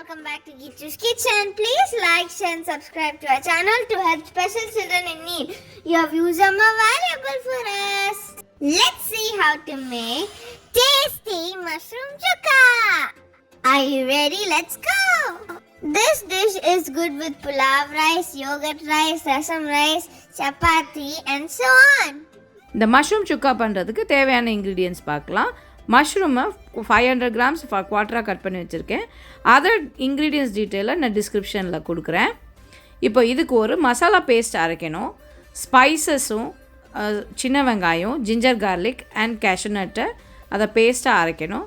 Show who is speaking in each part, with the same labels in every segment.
Speaker 1: welcome back to Geechu's Kitchen. Please like, share and subscribe to our channel to help special children in need. Your views are more valuable for us. Let's see how to make tasty mushroom chukka. Are you ready? Let's go. This dish is good with pulao rice, yogurt rice, rasam rice, chapati and so on.
Speaker 2: இந்த mushroom சுக்கா பண்ணுறதுக்கு தேவையான ingredients பார்க்கலாம். மஷ்ரூமை 500 grams குவார்ட்டராக cut பண்ணி வச்சுருக்கேன். Other ingredients டீட்டெயிலை நான் டிஸ்கிரிப்ஷனில் கொடுக்குறேன். இப்போ இதுக்கு ஒரு மசாலா பேஸ்ட் அரைக்கணும். ஸ்பைசஸும் சின்ன வெங்காயம், ஜிஞ்சர் கார்லிக் அண்ட் கேஷ்யூநட்டை அதை பேஸ்ட்டாக அரைக்கணும்.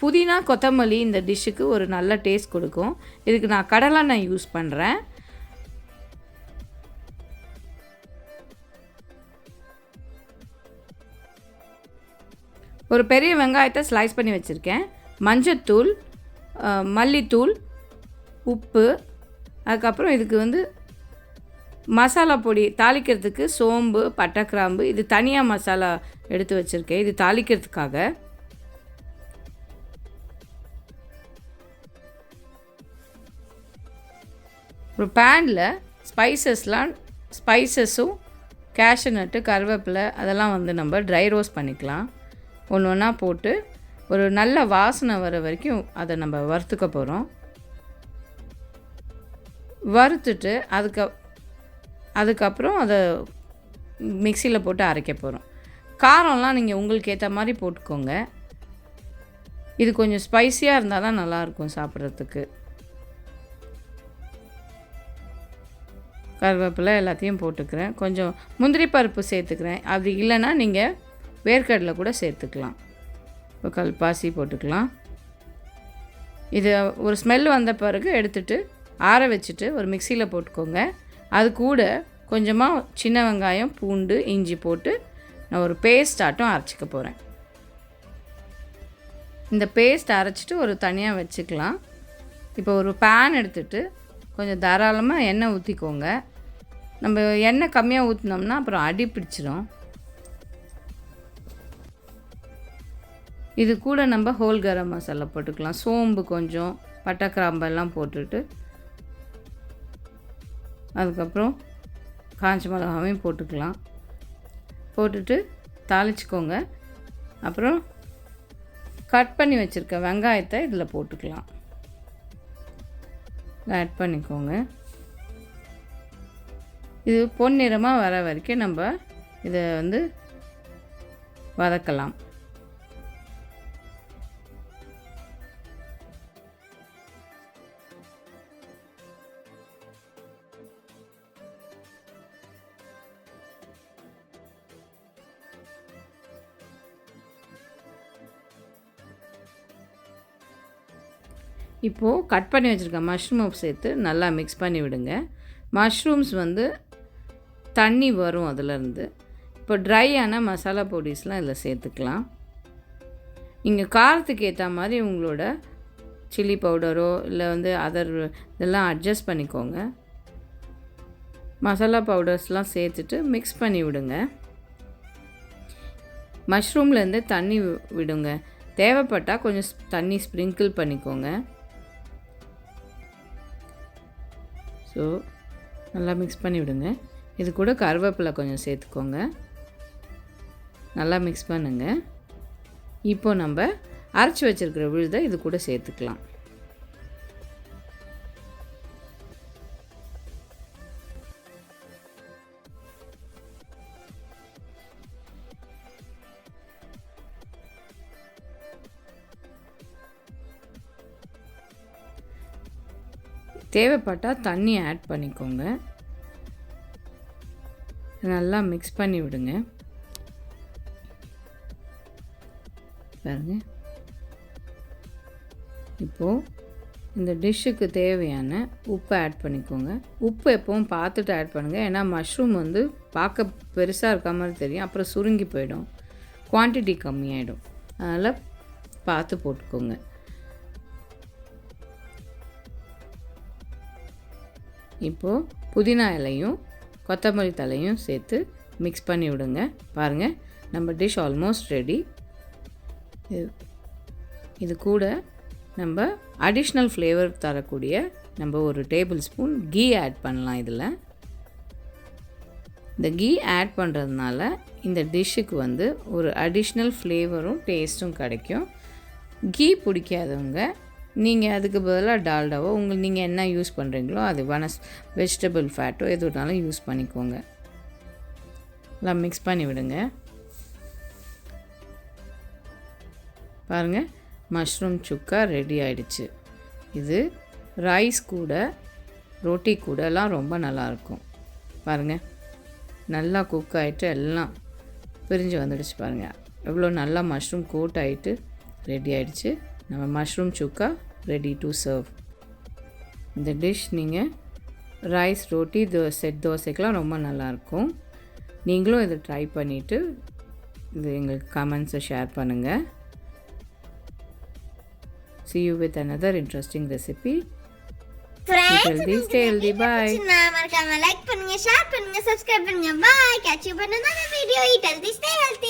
Speaker 2: புதினா கொத்தமல்லி இந்த டிஷ்ஷுக்கு ஒரு நல்ல டேஸ்ட் கொடுக்கும். இதுக்கு நான் கடலை யூஸ் பண்ணுறேன். ஒரு பெரிய வெங்காயத்தை ஸ்லைஸ் பண்ணி வச்சுருக்கேன். மஞ்சத்தூள், மல்லித்தூள், உப்பு, அதுக்கப்புறம் இதுக்கு மசாலா பொடி தாளிக்கிறதுக்கு சோம்பு, பட்டை, கிராம்பு, இது தனியாக மசாலா எடுத்து வச்சுருக்கேன். இது தாளிக்கிறதுக்காக. ஒரு பேனில் ஸ்பைசஸும் கேஷ்யூநட்டு, கருவேப்பிலை அதெல்லாம் நம்ம ட்ரை ரோஸ்ட் பண்ணிக்கலாம். ஒன்று ஒன்றா போட்டு ஒரு நல்ல வாசனை வர வரைக்கும் அதை நம்ம வறுத்துக்க போகிறோம். வறுத்துட்டு அதுக்கப்புறம் அதை மிக்சியில் போட்டு அரைக்க போகிறோம். காரம்லாம் நீங்கள் உங்களுக்கு ஏற்ற மாதிரி போட்டுக்கோங்க. இது கொஞ்சம் ஸ்பைஸியாக இருந்தால் தான் நல்லாயிருக்கும் சாப்பிட்றதுக்கு. கருவேப்பிலை எல்லாத்தையும் போட்டுக்கிறேன். கொஞ்சம் முந்திரி பருப்பு சேர்த்துக்கிறேன். அப்படி இல்லைன்னா நீங்கள் வேர்க்கடலை கூட சேர்த்துக்கலாம். இப்போ கல்பாசி போட்டுக்கலாம். இது ஒரு ஸ்மெல் வந்த பிறகு எடுத்துகிட்டு ஆற வச்சுட்டு ஒரு மிக்சியில் போட்டுக்கோங்க. அது கூட கொஞ்சமாக சின்ன வெங்காயம், பூண்டு, இஞ்சி போட்டு நான் ஒரு பேஸ்ட் ஆட்டம் அரைச்சிக்க போகிறேன். இந்த பேஸ்ட் அரைச்சிட்டு ஒரு தனியாக வச்சுக்கலாம். இப்போ ஒரு பேன் எடுத்துகிட்டு கொஞ்சம் தாராளமாக எண்ணெய் ஊற்றிக்கோங்க. நம்ம எண்ணெய் கம்மியாக ஊற்றினோம்னா அப்புறம் அடி பிடிச்சிரும். இது கூட நம்ம ஹோல் கரம் மசாலா போட்டுக்கலாம். சோம்பு கொஞ்சம், பட்டை, கிராம்பெல்லாம் போட்டுட்டு அதுக்கப்புறம் காஞ்ச மிளகாவையும் போட்டுக்கலாம். போட்டுட்டு தாளிச்சிக்கோங்க. அப்புறம் கட் பண்ணி வச்சுருக்க வெங்காயத்தை இதில் போட்டுக்கலாம். ஆட் பண்ணிக்கோங்க. இது பொன்னிறமாக வர வரைக்கும் நம்ம இதை வதக்கலாம். இப்போது கட் பண்ணி வச்சுருக்க மஷ்ரூமை சேர்த்து நல்லா மிக்ஸ் பண்ணி விடுங்க. மஷ்ரூம்ஸ் தண்ணி வரும் அதிலேருந்து. இப்போ ட்ரையான மசாலா பொடிஸ்லாம் இதில் சேர்த்துக்கலாம். நீங்கள் காரத்துக்கு ஏற்ற மாதிரி உங்களோட சில்லி பவுடரோ இல்லை அதர் இதெல்லாம் அட்ஜஸ்ட் பண்ணிக்கோங்க. மசாலா பவுடர்ஸ்லாம் சேர்த்துட்டு மிக்ஸ் பண்ணி விடுங்க. மஷ்ரூம்லேருந்து தண்ணி விடுங்க. தேவைப்பட்டால் கொஞ்சம் தண்ணி ஸ்ப்ரிங்கிள் பண்ணிக்கோங்க. ஸோ நல்லா மிக்ஸ் பண்ணி விடுங்க. இது கூட கருவேப்பிலை கொஞ்சம் சேர்த்துக்கோங்க. நல்லா மிக்ஸ் பண்ணுங்கள். இப்போ நம்ம அரைச்சி வச்சுருக்கிற விழுதை இது கூட சேர்த்துக்கலாம். தேவைப்பட்டால் தண்ணி ஆட் பண்ணிக்கோங்க. நல்லா மிக்ஸ் பண்ணி விடுங்க. பாருங்க. இப்போது இந்த டிஷ்ஷுக்கு தேவையான உப்பை ஆட் பண்ணிக்கோங்க. உப்பு எப்பவும் பார்த்துட்டு ஆட் பண்ணுங்கள். ஏன்னா மஷ்ரூம் பார்க்க பெருசாக இருக்க மாதிரி தெரியும், அப்புறம் சுருங்கி போயிடும், குவான்டிட்டி கம்மியாயிடும். அதனால் பார்த்து போட்டுக்கோங்க. இப்போது புதினா இலையும் கொத்தமல்லி தலையும் சேர்த்து மிக்ஸ் பண்ணி விடுங்க. பாருங்கள், நம்ம டிஷ் ஆல்மோஸ்ட் ரெடி. இது கூட நம்ம அடிஷ்னல் ஃப்ளேவர் தரக்கூடிய நம்ம ஒரு டேபிள் ஸ்பூன் கீ ஆட் பண்ணலாம் இதில். இந்த கீ ஆட் பண்ணுறதுனால இந்த டிஷ்ஷுக்கு வந்து ஒரு அடிஷ்னல் ஃப்ளேவரும் டேஸ்ட்டும் கிடைக்கும். கீ பிடிக்காதவங்க நீங்கள் அதுக்கு பதிலாக டால்டாவோ நீங்கள் என்ன யூஸ் பண்ணுறீங்களோ அது வெஜிடபிள் ஃபேட்டோ எது வேணாலும் யூஸ் பண்ணிக்கோங்க. எல்லாம் மிக்ஸ் பண்ணி விடுங்க. பாருங்கள், மஷ்ரூம் சுக்கா ரெடி ஆகிடுச்சு. இது ரைஸ் கூட ரொட்டி கூடலாம் ரொம்ப நல்லாயிருக்கும். பாருங்கள், நல்லா குக் ஆகிட்டு எல்லாம் பிரிஞ்சு வந்துடுச்சு. பாருங்கள், எவ்வளோ நல்லா மஷ்ரூம் கோட் ஆகிட்டு ரெடி ஆகிடுச்சு. நம்ம mushroom chukka ready to serve. இந்த டிஷ் நீங்கள் ரைஸ் ரொட்டி செட் தோசைக்கெலாம் ரொம்ப நல்லாயிருக்கும். நீங்களும் இதை ட்ரை பண்ணிவிட்டு இது எங்களுக்கு கமெண்ட்ஸை ஷேர் பண்ணுங்கள். See you with another interesting recipe.
Speaker 1: Friends,
Speaker 2: stay healthy. Bye.
Speaker 1: மறக்காம லைக் பண்ணுங்க, ஷேர் பண்ணுங்க, சப்ஸ்கிரைப் பண்ணுங்க. Bye. Catch you in another video. Eat healthy, stay healthy.